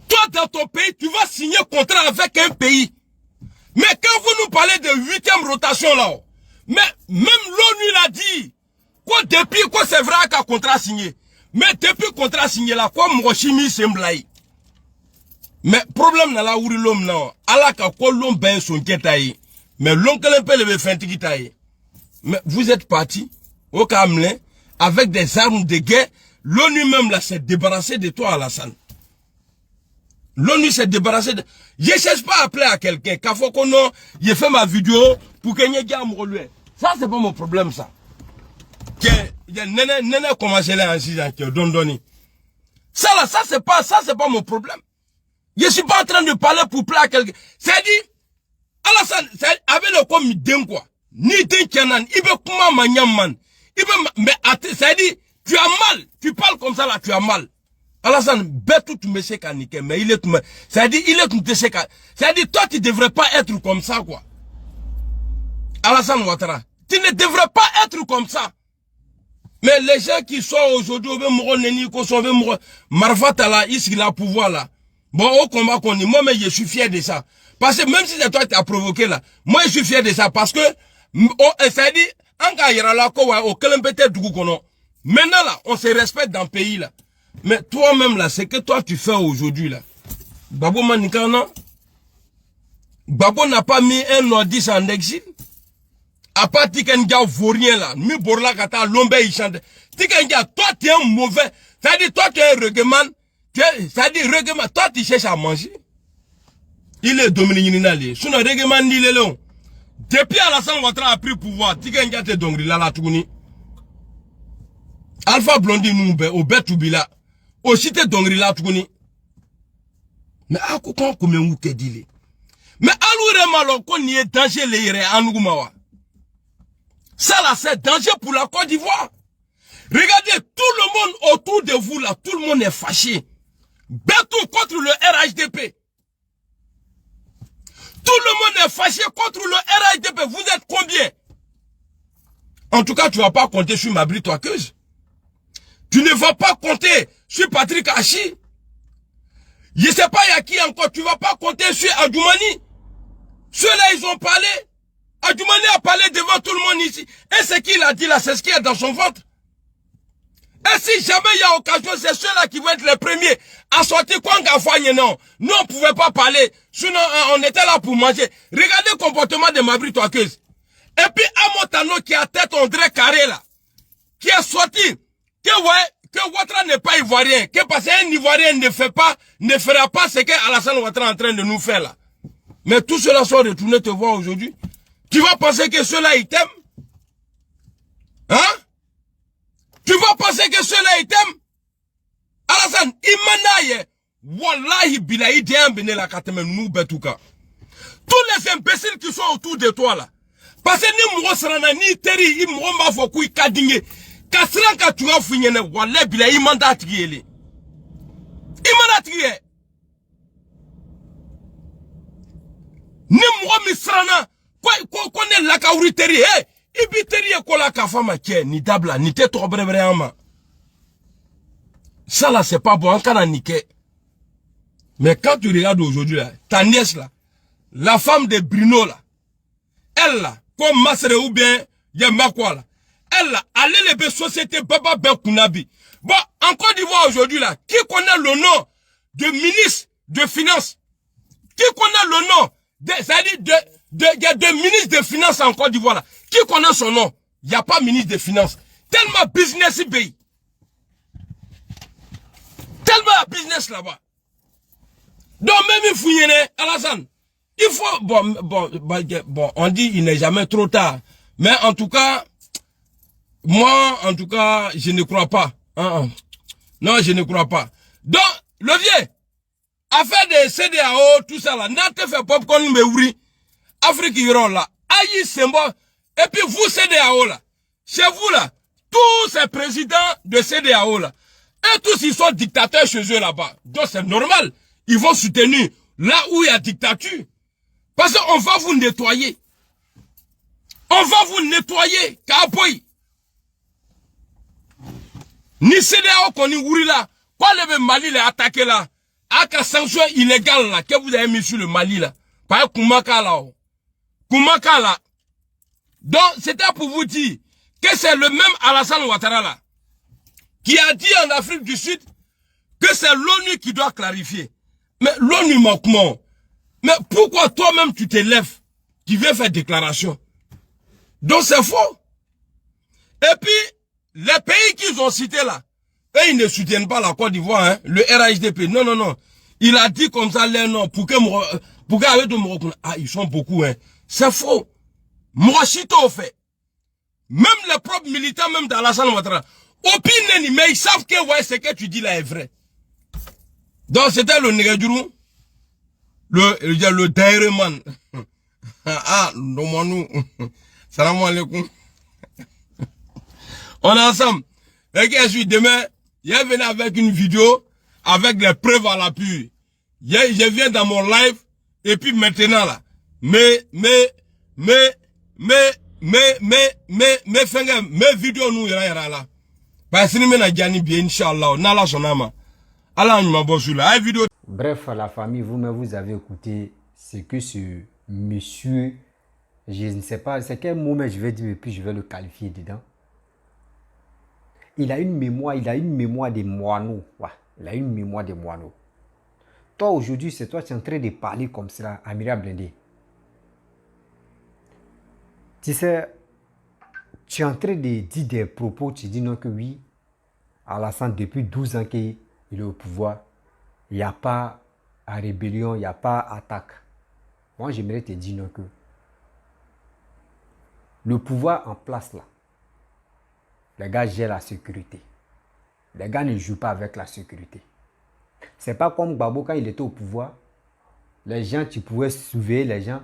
toi, dans ton pays, tu vas signer contrat avec un pays. Mais quand vous nous parlez de 8e rotation là, mais même l'ONU l'a dit, quoi depuis quoi c'est vrai qu'un contrat signé. Mais depuis contrat signé là, quoi Mrochimi Semblai. Mais problème na la ouri l'homme non. Allah ka quoi l'homme ben son ketaï. Mais l'oncle un peu le fin tikitaï. Mais vous êtes parti au Cameroun avec des armes de guerre. L'ONU même là s'est débarrassé de toi Alassane. L'ONU s'est débarrassé de... Je ne cherche pas à appeler à quelqu'un. Quand faut qu'on a, j'ai fait ma vidéo pour qu'il y ait un lui. Ça c'est pas mon problème ça. Nene commencé là en 6 ans, ça là, ça c'est pas mon problème. Je suis pas en train de parler pour plaire à quelqu'un. C'est dit, Alassane, avec le comme d'un quoi. Ni d'un canan, il veut comment man. Il veut, mais, c'est dit, tu as mal. Tu parles comme ça là, tu as mal. Alassane, bête tout me sais qu'anique, mais il est tout me, c'est dit, il est tout me sais qu'anique. C'est dit, toi tu devrais pas être comme ça quoi. Alassane Ouattara, tu ne devrais pas être comme ça. Mais les gens qui sont aujourd'hui, Marfata là, ici, là, pouvoir là. Bon, au combat qu'on dit, moi, mais je suis fier de ça. Parce que même si c'est toi qui as provoqué là, moi, je suis fier de ça. Parce que, ça dit, maintenant là, on se respecte dans le pays là. Mais toi-même là, c'est que toi tu fais aujourd'hui là. Babo Manikana, Babo n'a pas mis un nordiste en exil. À part Tikenga vaurien là, mi borla kata lombe il chante. Tikenga, toi tu es un mauvais. Ça dit toi tu es un reggaeman. Ça dit reggaeman, toi tu cherches à manger. Il est Dominique Ninali. Son reggaeman ni le long. Depuis Alassane Ouattara a pris pouvoir, Tikenga te dongri la la touni. Alpha Blondie Noumbe, au Betubila. Aussi te dongri la touni. Mais à quoi comme un ouke dile. Mais alors malo qu'on y est danger les yere anoumawa. Ça là, c'est danger pour la Côte d'Ivoire. Regardez, tout le monde autour de vous là, tout le monde est fâché. Betou contre le RHDP. Tout le monde est fâché contre le RHDP. Vous êtes combien? En tout cas, tu ne vas pas compter sur Mabri Toakeuse. Tu ne vas pas compter sur Patrick Hachi. Je ne sais pas, il y a qui encore. Tu ne vas pas compter sur Adjoumani. Ceux-là, ils ont parlé. Adjoumani a parlé devant tout le monde ici. Et ce qu'il a dit là, c'est ce qu'il y a dans son ventre. Et si jamais il y a occasion, c'est ceux-là qui vont être les premiers à sortir Kwanga Fanye, non. Nous, on ne pouvait pas parler. Sinon, on était là pour manger. Regardez le comportement de Mabri Touakeuse. Et puis, Amotano qui a tête André Carré, là, qui est sorti, que Ouattara n'est pas ivoirien, que parce qu'un ivoirien ne fera pas ce que Alassane Ouattara est en train de nous faire, là. Mais tous ceux-là sont retournés te voir aujourd'hui. Tu vas penser que ceux-là, ils t'aiment? Hein? Tu vas penser que ceux-là, ils t'aiment? Alassane, Imanaye, Wallahi bilahi diyan bene la kateme nou betouka. Tous les imbéciles qui sont autour de toi là. Parce que ni mougo sarana ni teri, i mougo mba fokou i kadinge. Kasran ka tuwa finyene, wallahi bilahi imanda atigiyele. Imanda atigiyele. Ni mougo misrana, kwa ne laka uri teri, ibi teri e kola kafama kie, ni dabla, ni te to brebre ama. Ça là, c'est pas bon, en cas niqué. Mais quand tu regardes aujourd'hui, là, ta nièce là, la femme de Bruno là, elle là, comme Masre ou bien Yamakwa là, elle là, allez les sociétés Baba Ben Kounabi. Bon, en Côte d'Ivoire aujourd'hui là, qui connaît le nom de ministre de Finances? Qui connaît le nom c'est-à-dire de ministre de Finances en Côte d'Ivoire là? Qui connaît son nom? Il n'y a pas ministre de Finances. Tellement business pays. Tellement business là-bas. Donc même Fouillene, Alassane, il faut, bon, on dit il n'est jamais trop tard. Mais en tout cas, moi, en tout cas, je ne crois pas. Non, je ne crois pas. Donc, le vieux, affaire de CDAO, tout ça là, n'a te fait popcorn me ouvri. Afrique Iran là, aïe c'est bon. Et puis vous CDAO là, chez vous là, tous ces présidents de CDAO là, et tous ils sont dictateurs chez eux là-bas. Donc c'est normal. Ils vont soutenir là où il y a dictature. Parce qu'on va vous nettoyer. On va vous nettoyer. Kaboy. Ni CDAO qu'on y ouvre là. Quand le Mali l'a attaqué là. Avec la sanction illégale là. Que vous avez mis sur le Mali là. Par Koumaka là. Koumaka là. Donc c'était pour vous dire que c'est le même Alassane Ouattara là. Qui a dit en Afrique du Sud que c'est l'ONU qui doit clarifier. Mais l'ONU manquement. Mais pourquoi toi-même tu te lèves, tu viens faire déclaration? Donc c'est faux. Et puis, les pays qu'ils ont cités là, eux, ils ne soutiennent pas la Côte d'Ivoire, hein, le RHDP. Non, non, non. Il a dit comme ça les noms, pour que avec de Morocco, ah, ils sont beaucoup, hein. C'est faux. Mouachito fait. Même les propres militants, même d'Alassane Ouattara, opinent, mais ils savent que ouais, ce que tu dis là est vrai. Donc c'était le Négadjourou, le Daireman. Ah, Nomanou. Salam alaikum. On est ensemble. Et que demain, il est venu avec une vidéo, avec les preuves à l'appui. Je viens dans mon live, et puis maintenant là, mes vidéos nous ira là. Parce que nous n'avons bien, Inch'Allah, Nala Sonama. Bref, la famille, vous-même, vous avez écouté ce que ce monsieur, je ne sais pas, c'est quel mot mais je vais dire et puis je vais le qualifier dedans. Il a une mémoire des moineaux. Ouais, il a une mémoire des moineaux. Toi, aujourd'hui, c'est toi qui es en train de parler comme ça, Amira Blindé. Tu sais, tu es en train de dire des propos, tu dis non que oui, Alassane, depuis 12 ans qu'il est au pouvoir, il n'y a pas à rébellion, il n'y a pas attaque. Moi, j'aimerais te dire non que le pouvoir en place là, les gars gèrent la sécurité. Les gars ne jouent pas avec la sécurité. C'est pas comme Gbagbo quand il était au pouvoir. Les gens, tu pouvais surveiller les gens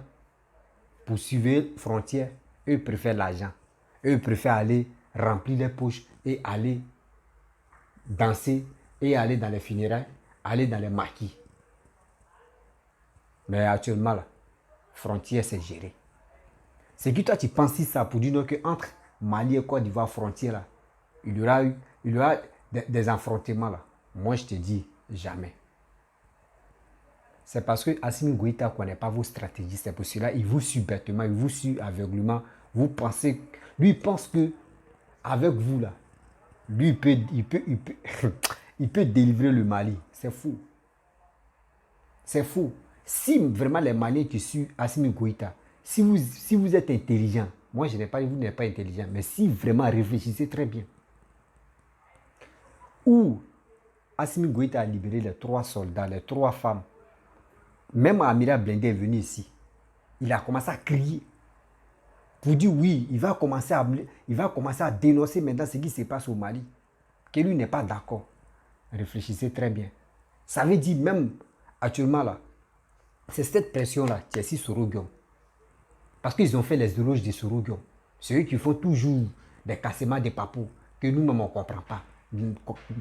pour surveiller les frontières. Eux préfèrent l'argent. Eux préfèrent aller remplir les poches et aller danser et aller dans les funérailles, aller dans les maquis. Mais actuellement, la frontière, c'est géré. C'est que toi, tu penses ça pour dire que entre Mali et Côte d'Ivoire, frontière, là, il y aura des affrontements là. Moi, je te dis, jamais. C'est parce que Assimi Goïta ne connaît pas vos stratégies. C'est pour cela il vous suit bêtement, il vous suit aveuglement. Vous pensez, lui il pense que avec vous là, Lui, il peut délivrer le Mali. C'est fou. C'est fou. Si vraiment les Maliens qui suivent Assimi Goïta, si vous êtes intelligent, moi je n'ai pas dit vous n'êtes pas intelligent, mais si vraiment réfléchissez très bien, où Assimi Goïta a libéré les 3 soldats, les 3 femmes, même Amira Blindé est venu ici, il a commencé à crier pour dire oui, il va commencer à dénoncer maintenant ce qui se passe au Mali, que lui n'est pas d'accord. Réfléchissez très bien. Ça veut dire même actuellement là, c'est cette pression-là qui est si Sorogium. Parce qu'ils ont fait les éloges de Sorogium. C'est eux qui font toujours des cassements des papous que nous-mêmes on ne comprend pas.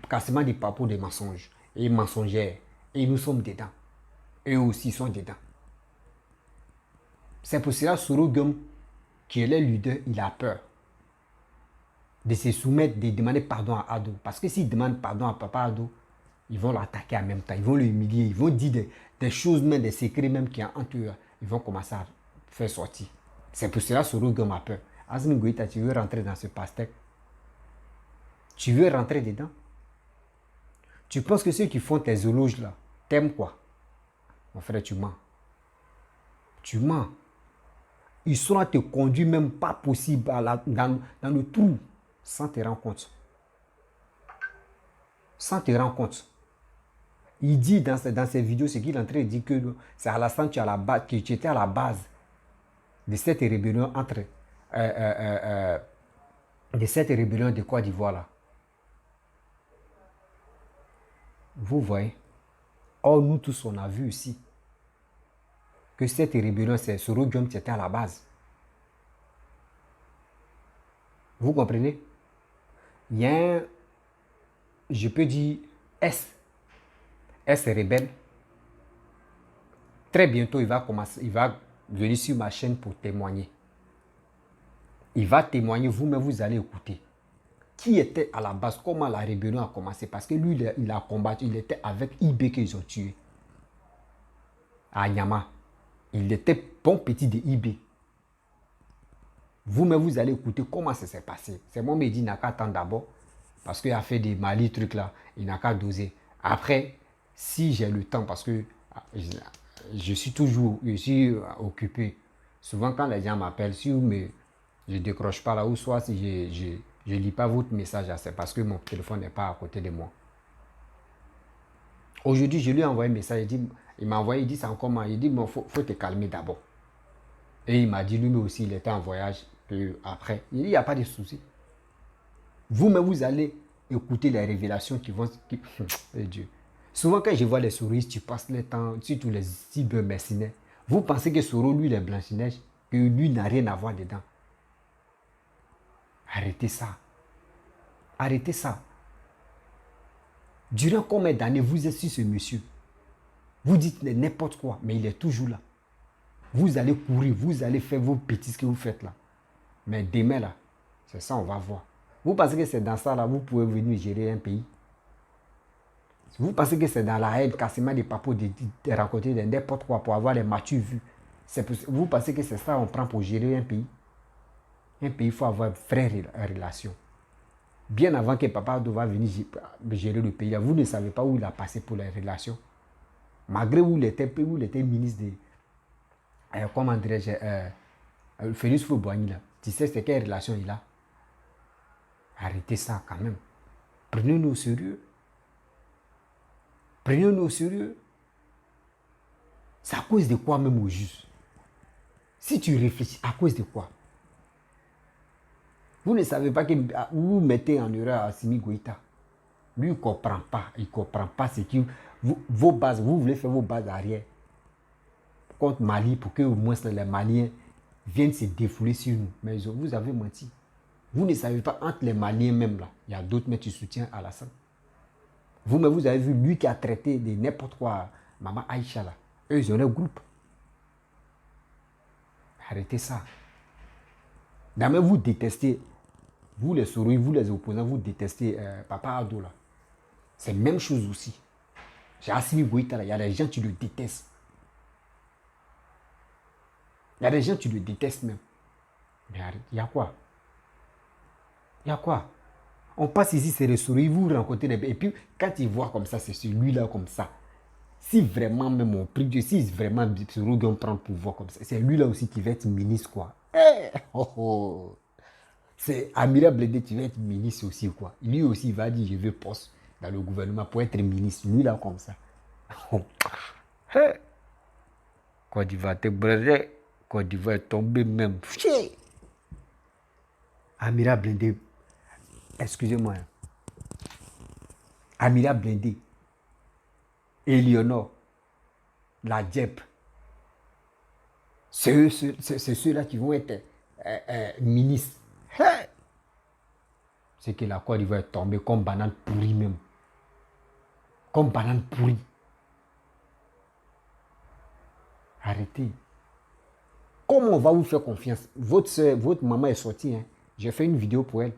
Cassement des papous des mensonges et mensongères. Et nous sommes dedans. Eux aussi sont dedans. C'est pour cela que Sorogium, qui est le leader, il a peur de se soumettre, de demander pardon à Ado. Parce que s'il demande pardon à Papa Ado, ils vont l'attaquer en même temps, ils vont l'humilier, ils vont dire des choses, même des secrets même qui sont entre eux, ils vont commencer à faire sortir. C'est pour cela que Sorogium a peur. Assimi Goïta, tu veux rentrer dans ce pastèque? Tu veux rentrer dedans? Tu penses que ceux qui font tes éloges là, t'aiment quoi? Mon frère, tu mens. Tu mens. Ils sont à te conduire même pas possible dans le trou sans te rendre compte. Sans te rendre compte. Il dit dans ses vidéos, ce qu'il est en train de dire que c'est Alassane que tu étais à la base de cette rébellion de cette rébellion de Côte d'Ivoire là. Vous voyez? Or, nous tous, on a vu ici que cette rébellion, c'est Sorogium qui était à la base. Vous comprenez? Il y a un, je peux dire, S rebelle. Très bientôt, il va venir sur ma chaîne pour témoigner. Il va témoigner, vous-même, vous allez écouter. Qui était à la base, comment la rébellion a commencé. Parce que lui, il a combattu, il était avec IB qu'ils ont tué. À Nyama. Il était bon petit de IB. Vous-même, vous allez écouter comment ça s'est passé. C'est moi qui dit, il n'a qu'à attendre d'abord. Parce qu'il a fait des Mali trucs là. Il n'a qu'à doser. Après, si j'ai le temps, parce que je suis occupé. Souvent, quand les gens m'appellent, si je ne décroche pas là, ou soit si je ne lis pas votre message, c'est parce que mon téléphone n'est pas à côté de moi. Aujourd'hui, je lui ai envoyé un message. Il m'a envoyé, il dit, c'est encore mal. Il dit, bon, faut te calmer d'abord. Et il m'a dit, lui aussi, il était en voyage. Après, il dit, il n'y a pas de souci. Vous-même, vous allez écouter les révélations qui vont... Dieu. Souvent, quand je vois les souris, tu passes le temps, surtout les cybermercenaires. Vous pensez que Soro, lui, les blanchis-neiges, que lui n'a rien à voir dedans. Arrêtez ça. Arrêtez ça. Durant combien d'années vous êtes sur ce monsieur? Vous dites n'importe quoi, mais il est toujours là. Vous allez courir, vous allez faire vos bêtises que vous faites là. Mais demain là, c'est ça, on va voir. Vous pensez que c'est dans ça là, vous pouvez venir gérer un pays? Vous pensez que c'est dans la haine, cassement des papos, de rencontrer n'importe quoi pour avoir les matures vues? Vous pensez que c'est ça qu'on prend pour gérer un pays? Un pays, il faut avoir une vraie relation. Bien avant que Papa Ado va venir gérer le pays, vous ne savez pas où il a passé pour les relations. Malgré où il était ministre de... comment dirais-je, Félix Fouboigny là. Tu sais c'est quelle relation il a? Arrêtez ça quand même. Prenez-nous au sérieux. Prenez-nous au sérieux. C'est à cause de quoi même au juste? Si tu réfléchis, à cause de quoi? Vous ne savez pas que vous mettez en erreur Assimi Goïta. Lui, il ne comprend pas. Il ne comprend pas ce que vos bases, vous voulez faire vos bases arrière contre Mali pour que au moins les Maliens viennent se défouler sur nous. Mais vous avez menti. Vous ne savez pas, entre les Maliens même là, il y a d'autres, mais tu soutiens Alassane. Vous-même, vous avez vu lui qui a traité de n'importe quoi, Maman Aïcha là. Eux, ils ont un groupe. Arrêtez ça. D'abord, vous détestez, vous les souris, vous les opposants, vous détestez Papa Ado là. C'est la même chose aussi. J'ai Assimi Goïta là, il y a des gens qui le détestent. Il y a des gens qui le détestent même. Mais il y a quoi? Il y a quoi? On passe ici, c'est restauré, vous rencontrez des... Et puis, quand ils voient comme ça, c'est celui-là comme ça. Si vraiment, même on prie Dieu, si vraiment Rougon prend le pouvoir comme ça, c'est lui-là aussi qui va être ministre, quoi. C'est Amira Blende qui va être ministre aussi, quoi. Lui aussi, il va dire, je veux poste dans le gouvernement pour être ministre. Lui-là, comme ça. Côte d'Ivoire, t'es brûlé. Côte d'Ivoire est tombé même. Amira Blende, excusez-moi. Amira Blende, Eleonore, la Dieppe, c'est ceux-là qui vont être ministres. C'est que la Côte d'Ivoire est tombée comme banane pourrie même. Comme banane pourrie. Arrêtez. Comment on va vous faire confiance? Votre soeur, votre maman est sortie. Hein? J'ai fait une vidéo pour elle.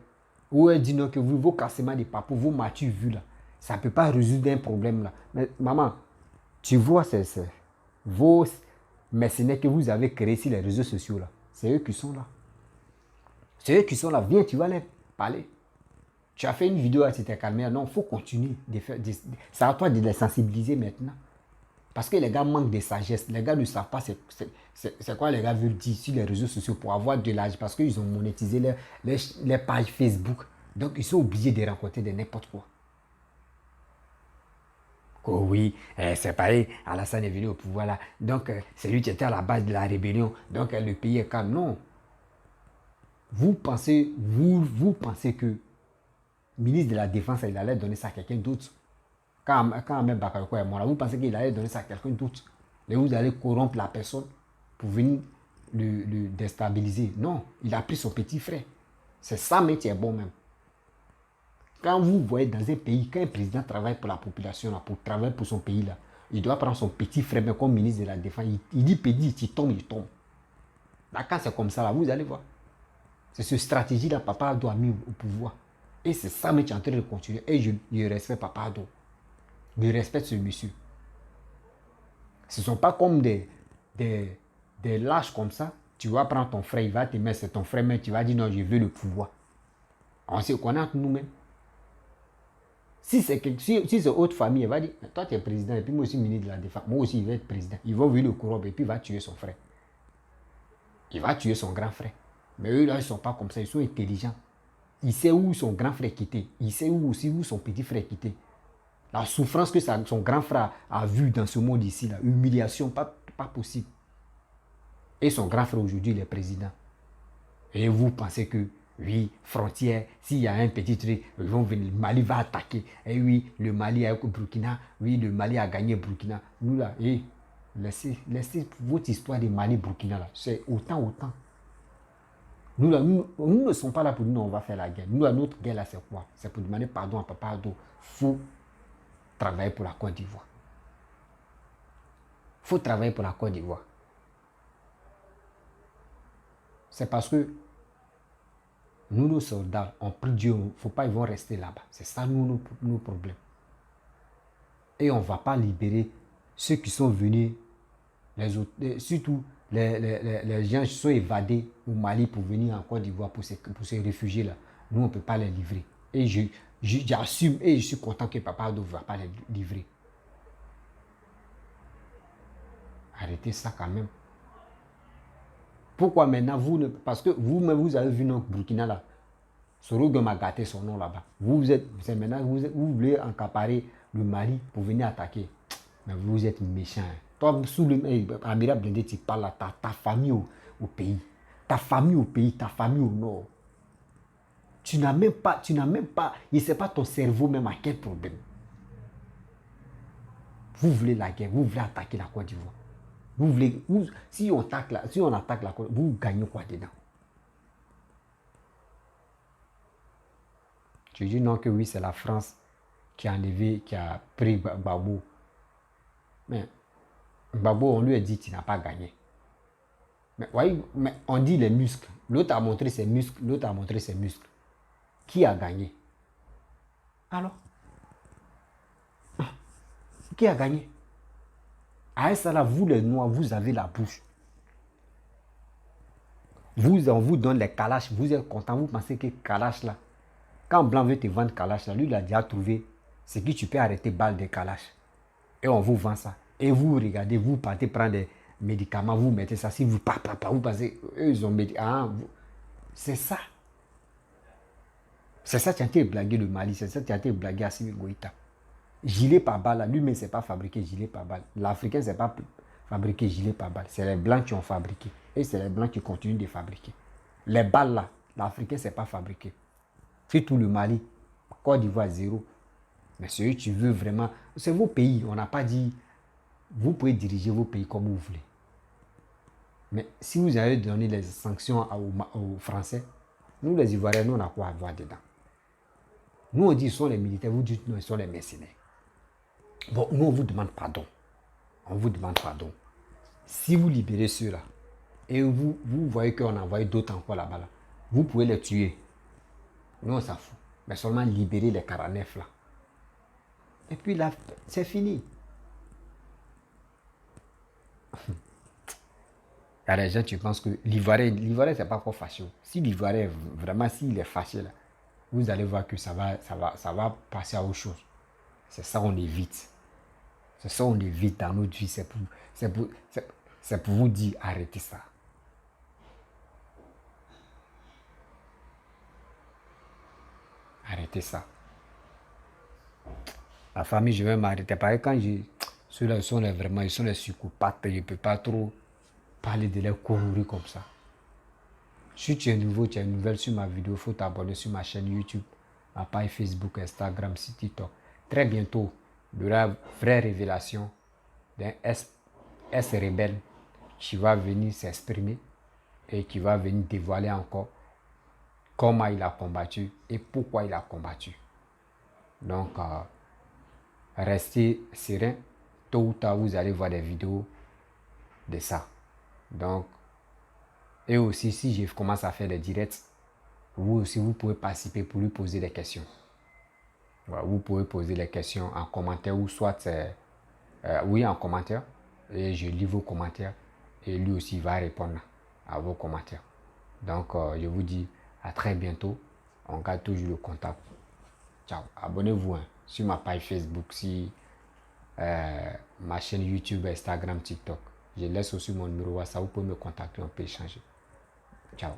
Où elle dit non, que vos cassements des papous, vos matures vues là, ça ne peut pas résoudre un problème là. Mais maman, tu vois, vos mercenaires que vous avez créés sur les réseaux sociaux là. C'est eux qui sont là. C'est eux qui sont là. Viens, tu vas les parler. Tu as fait une vidéo, tu t'es calmé. Non, il faut continuer. C'est à toi de les sensibiliser maintenant. Parce que les gars manquent de sagesse. Les gars ne savent pas c'est quoi les gars veulent dire sur les réseaux sociaux pour avoir de l'âge. Parce qu'ils ont monétisé les pages Facebook. Donc, ils sont obligés de rencontrer de n'importe quoi. Oh oui, c'est pareil. Alassane est venu au pouvoir là. Donc, c'est lui qui était à la base de la rébellion. Donc, le pays est calme. Non. Vous pensez que le ministre de la Défense, il allait donner ça à quelqu'un d'autre? Quand même Bakayoko est mort là, vous pensez qu'il allait donner ça à quelqu'un d'autre? Mais vous allez corrompre la personne pour venir le déstabiliser. Non, il a pris son petit frère. C'est ça, mais qui est bon même. Quand vous voyez dans un pays, quand un président travaille pour la population, là, pour travailler pour son pays, là, il doit prendre son petit frère, mais comme ministre de la Défense, il dit pédit, il tombe. Là, quand c'est comme ça, là, vous allez voir. C'est cette stratégie-là, Papa Ado a mis au pouvoir. Et c'est ça, mais tu es en train de continuer. Et je respecte Papa Ado. Je respecte ce monsieur. Ce ne sont pas comme des lâches comme ça. Tu vas prendre ton frère, il va te mettre, c'est ton frère, mais tu vas dire non, je veux le pouvoir. On se connaît entre nous-mêmes. Si c'est autre famille, elle va dire, toi tu es président, et puis moi aussi ministre de la Défense, moi aussi il va être président. Il va venir le corrompre et puis il va tuer son frère. Il va tuer son grand frère. Mais eux là, ils ne sont pas comme ça, ils sont intelligents. Il sait où son grand frère quitté. Il sait où son petit frère quitté. La souffrance que son grand frère a vue dans ce monde ici, là, humiliation, pas possible. Et son grand frère aujourd'hui, il est président. Et vous pensez que, oui, frontière, s'il y a un petit truc, ils vont venir, le Mali va attaquer. Et oui, le Mali a eu Burkina, oui, le Mali a gagné Burkina. Nous là, laissez votre histoire de Mali-Burkina là, c'est autant. Nous là, nous ne sommes pas là pour nous, on va faire la guerre. Nous là, notre guerre là, c'est quoi? C'est pour demander pardon à Papa Ado. Faut travailler pour la Côte d'Ivoire. Faut travailler pour la Côte d'Ivoire. C'est parce que nous, nos soldats, on prie Dieu, il ne faut pas, ils vont rester là-bas. C'est ça, nos problèmes. Et on ne va pas libérer ceux qui sont venus, les autres, surtout les gens qui sont évadés au Mali pour venir en Côte d'Ivoire pour se réfugier là. Nous, on ne peut pas les livrer. Et j'assume et je suis content que Papa Ado ne va pas les livrer. Arrêtez ça quand même. Pourquoi maintenant parce que vous-même vous avez vu notre Burkina là. Sorogo m'a gâté son nom là-bas. Vous voulez accaparer le Mali pour venir attaquer. Mais vous êtes méchant. Hein. Toi, sous le Amira Blende, tu parles à ta famille au pays. Ta famille au pays, ta famille au nord. Tu n'as même pas, il ne sait pas ton cerveau même à quel problème. Vous voulez la guerre, vous voulez attaquer la Côte d'Ivoire. Si on attaque la Côte, vous gagnez quoi dedans? Tu dis non que oui, c'est la France qui a pris Gbagbo. Mais Gbagbo, on lui a dit, tu n'as pas gagné. Mais, voyez, mais on dit les muscles. L'autre a montré ses muscles, l'autre a montré ses muscles. Qui a gagné? Alors? Qui a gagné? À ça là, vous les Noirs, vous avez la bouche. On vous donne les calaches, vous êtes content, vous pensez que calache là. Quand Blanc veut te vendre Kalash, lui, il a déjà trouvé ce que tu peux arrêter balle de Kalash. Et on vous vend ça. Et vous regardez, vous partez prendre des médicaments, vous mettez ça. Si vous vous passez, eux, ils ont c'est ça. C'est ça qui a été blagué le Mali. C'est ça qui a été blagué à Assimi Goïta. Gilet par balle, lui-même, c'est pas fabriqué gilet par balle. L'Africain, c'est pas fabriqué gilet par balle. C'est les Blancs qui ont fabriqué. Et c'est les Blancs qui continuent de fabriquer. Les balles là, l'Africain, c'est pas fabriqué. C'est tout le Mali. Côte d'Ivoire, zéro. Mais ce que tu veux vraiment, c'est vos pays. On n'a pas dit, vous pouvez diriger vos pays comme vous voulez. Mais si vous avez donné les sanctions aux Français, nous les Ivoiriens, nous on a quoi à voir dedans. Nous on dit ils sont les militaires, vous dites non, ils sont les mercenaires. Bon, nous on vous demande pardon. On vous demande pardon. Si vous libérez ceux-là, et vous voyez qu'on a envoyé d'autres encore là-bas, là, vous pouvez les tuer. Nous on s'en fout. Mais seulement libérer les 49 là. Et puis là, c'est fini. Il y a des gens qui pensent que l'Ivoirien, c'est pas trop fâché. Si l'Ivoirien, vraiment, s'il est fâché, là, vous allez voir que ça va passer à autre chose. C'est ça on évite. C'est ça on évite dans notre vie. C'est pour vous dire, arrêtez ça. Arrêtez ça. La famille, je vais m'arrêter. Parce que quand ceux-là, ils sont les psychopathes. Je ne peux pas trop parler de leur courir comme ça. Si tu es nouveau, tu es nouvelle sur ma vidéo, il faut t'abonner sur ma chaîne YouTube, ma page Facebook, Instagram, sur TikTok. Très bientôt, il y aura une vraie révélation d'un S rebelle qui va venir s'exprimer et qui va venir dévoiler encore comment il a combattu et pourquoi il a combattu. Donc, restez serein. Tôt ou tard, vous allez voir des vidéos de ça. Donc, et aussi, si je commence à faire des directs, vous aussi, vous pouvez participer pour lui poser des questions. Voilà, vous pouvez poser les questions en commentaire ou soit, oui, en commentaire. Et je lis vos commentaires et lui aussi va répondre à vos commentaires. Donc, je vous dis à très bientôt. On garde toujours le contact. Ciao. Abonnez-vous sur ma page Facebook, sur ma chaîne YouTube, Instagram, TikTok. Je laisse aussi mon numéro WhatsApp. Vous pouvez me contacter, on peut échanger. Ciao.